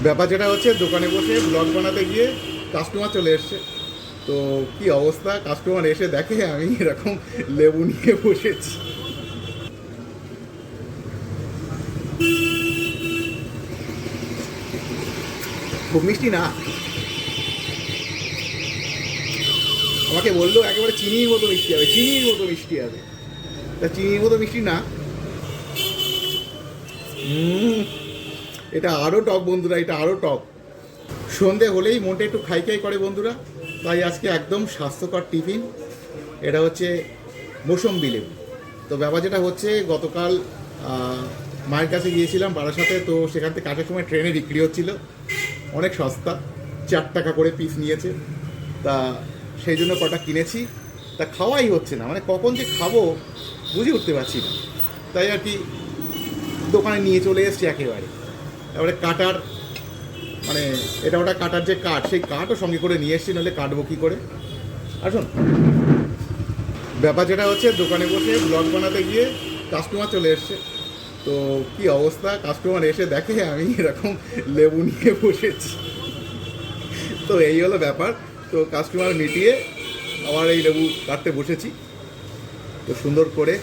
ব্যাপার যেটা হচ্ছে, দোকানে বসে ব্লগ বানাতে গিয়ে কাস্টমার চলে এসছে। তো কি অবস্থা, কাস্টমার এসে দেখে আমি এরকম লেবু নিয়ে বসেছি। খুব মিষ্টি না, আমাকে বললো একেবারে চিনির মতো মিষ্টি হবে, চিনির মতো মিষ্টি হবে। তা চিনির মতো মিষ্টি না, এটা আরও টক বন্ধুরা, এটা আরও টক। সন্ধে হলেই মনটা একটু খাই খাই করে বন্ধুরা, তাই আজকে একদম স্বাস্থ্যকর টিফিন। এটা হচ্ছে মৌসম্বি লেবু। তো ব্যাপার যেটা হচ্ছে, গতকাল মায়ের কাছে গিয়েছিলাম বারাসাতে, তো সেখান থেকে আসার সময় ট্রেনে বিক্রি হচ্ছিল, অনেক সস্তা, 4 টাকা করে পিস নিয়েছে। তা সেই জন্য কটা কিনেছি, তা খাওয়াই হচ্ছে না, মানে কখন যে খাবো বুঝে উঠতে পারছি না। তাই আর কি দোকানে নিয়ে চলে এসেছি একেবারে। তারপরে কাটার, মানে এটা ওটা কাটার যে কাঠ, সেই কাঠও সঙ্গে করে নিয়ে এসেছি, নাহলে কাটবো কী করে। আসুন, ব্যাপার যেটা হচ্ছে, দোকানে বসে ব্লগ বানাতে গিয়ে কাস্টমার চলে এসছে। তো কি অবস্থা, কাস্টমার এসে দেখে আমি এরকম লেবু নিয়ে বসেছি। তো এই হলো ব্যাপার। তো কাস্টমার মিটিয়ে আবার এই লেবু কাটতে বসেছি। তো সুন্দর করে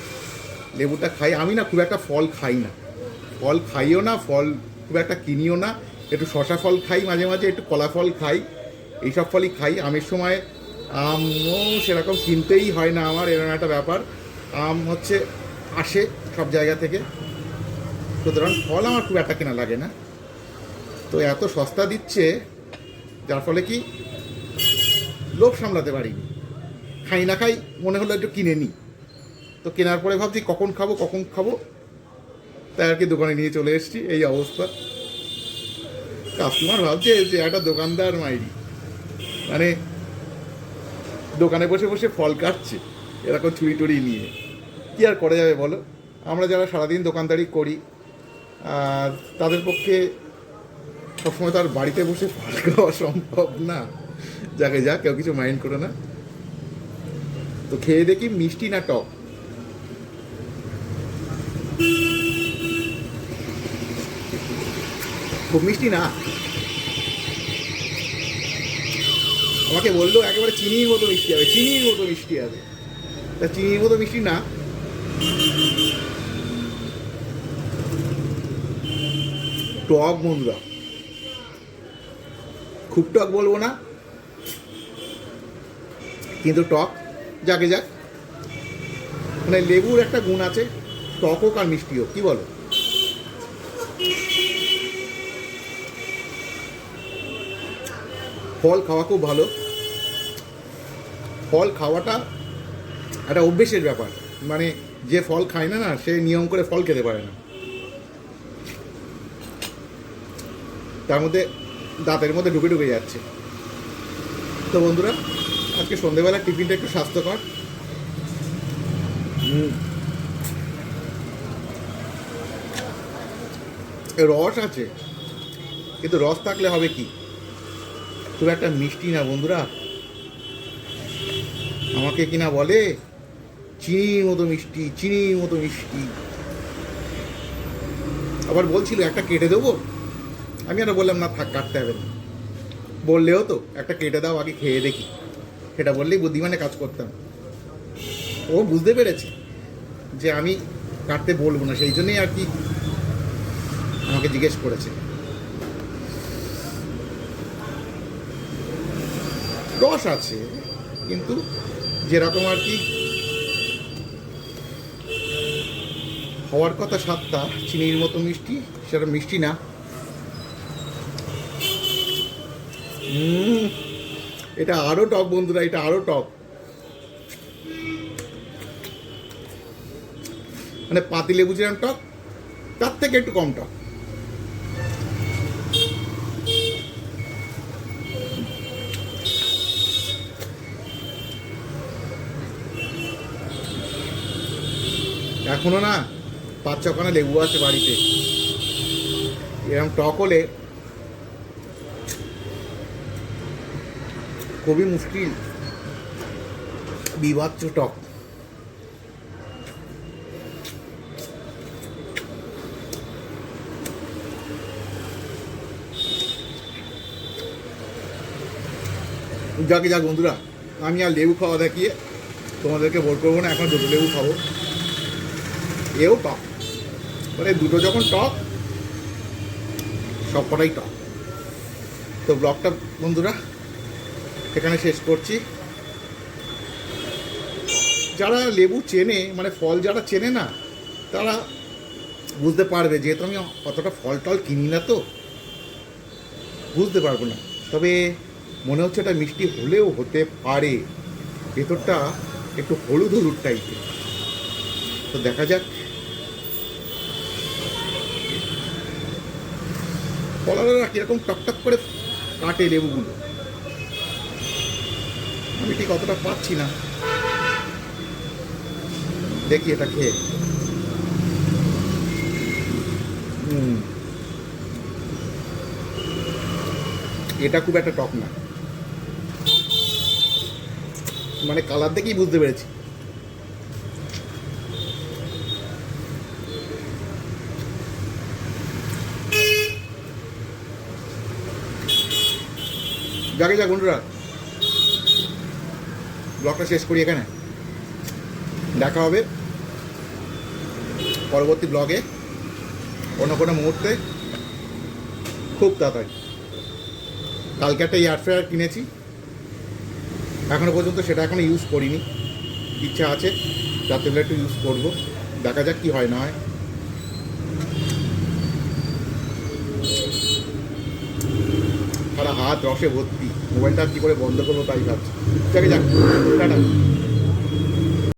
লেবুটা খাই। আমি না খুব একটা ফল খাই না, ফল খাইও না, ফল খুব একটা কিনিও না। একটু শশা ফল খাই মাঝে মাঝে, একটু কলা ফল খাই, এইসব ফলই খাই। আমের সময় আমও সেরকম কিনতেই হয় না আমার, এরকম একটা ব্যাপার। আম হচ্ছে আসে সব জায়গা থেকে, সুতরাং ফল আমার খুব একটা কেনা লাগে না। তো এত সস্তা দিচ্ছে, যার ফলে কি লোভ সামলাতে পারিনি, খাই না খাই মনে হলো একটু কিনে নিই। তো কেনার পরে ভাবছি কখন খাবো কখন খাবো, তাই আর কি দোকানে নিয়ে চলে এসেছি। এই অবস্থা। কাস্টমার ভাবছে যে একটা দোকানদার মাইরি, মানে দোকানে বসে বসে ফল কাটছে এরকম চুরি টুরি নিয়ে। কী আর করা যাবে বলো, আমরা যারা সারাদিন দোকানদারি করি, আর তাদের পক্ষে সবসময় তার বাড়িতে বসে ফল খাওয়া সম্ভব না। যাকে যা, কেউ কিছু মাইন্ড করে না। তো খেয়ে দেখি মিষ্টি না টক। খুব মিষ্টি না, আমাকে বললো একেবারে চিনির মতো মিষ্টি হবে, চিনির মতো মিষ্টি হবে। তা চিনির মতো মিষ্টি না, টক বন্ধুরা, খুব টক বলবো না, কিন্তু টক। যাকে যাক, মানে লেবুর একটা গুণ আছে, টক হোক আর মিষ্টি হোক, কী বলো? ফল খাওয়া খুব ভালো, ফল খাওয়াটা একটা অভ্যেসের ব্যাপার। মানে যে ফল খায় না, সে নিয়ম করে ফল খেতে পারে না, তার মধ্যে দাঁতের মধ্যে ঢুকে ঢুকে যাচ্ছে। তো বন্ধুরা, আজকে সন্ধেবেলা টিফিনটা একটু স্বাস্থ্যকর। রস আছে, কিন্তু রস থাকলে হবে কি, খুব একটা মিষ্টি না বন্ধুরা। আমাকে কিনা বলে চিনির মতো মিষ্টি, চিনির মতো মিষ্টি। আবার বলছিল একটা কেটে দেবো, আমি আর বললাম না থাক, কাটতে হবে না। বললেও তো একটা কেটে দাও, আগে খেয়ে দেখি, সেটা বললেই বুদ্ধিমানে কাজ করতাম। ও বুঝতে পেরেছে যে আমি কাটতে বলবো না, সেই জন্যই আর কি আমাকে জিজ্ঞেস করেছে। রস আছে, কিন্তু যেরকম আর কি হওয়ার কথা স্বাদটা, চিনির মতো মিষ্টি, সেটা মিষ্টি না। এটা আরও টক বন্ধুরা, এটা আরও টক। মানে পাতিলেবু যেরকম টক, তার থেকে একটু কম টক। এখনো না 5-6খানা লেবু আছে বাড়িতে, এরকম টক হলে খুবই মুশকিল, বিভৎস টক। যাকে যাক বন্ধুরা, আমি আর লেবু খাওয়া দেখিয়ে তোমাদেরকে বোর করবো না। এখন দুটো লেবু খাবো। এও টক, মানে দুটো যখন টক, সব কটাই টক। তো ব্লগটা বন্ধুরা এখানে শেষ করছি। যারা লেবু চেনে, মানে ফল যারা চেনে না, তারা বুঝতে পারবে। যেহেতু আমি অতটা ফল টল কিনি না, তো বুঝতে পারবো না। তবে মনে হচ্ছে এটা মিষ্টি হলেও হতে পারে, ভেতরটা একটু হলুদ হলুদ টাইপের। তো দেখা যাক। ফলারা কীরকম টকটক করে কাটে লেবুগুলো, আমি ঠিক অতটা পাচ্ছি না। দেখি এটা খেয়ে। এটা খুব একটা টক না, মানে কালার দেখেই বুঝতে পেরেছি। যাকে যাক বন্ধুরা, ব্লগটা শেষ করি এখানে। দেখা হবে পরবর্তী ব্লগে অন্য কোনো মুহূর্তে, খুব তাড়াতাড়ি। কালকে একটা এয়ার ফ্রায়ার কিনেছি, এখনও পর্যন্ত সেটা এখনও ইউজ করিনি। ইচ্ছা আছে রাত্রেবেলা একটু ইউজ করবো, দেখা যাক কী হয় না হয়। সারা হাত রসে ভর্তি, মোবাইলটা কী করে বন্ধ করবো তাই ভাবছি। যাকে যাক, টাটা।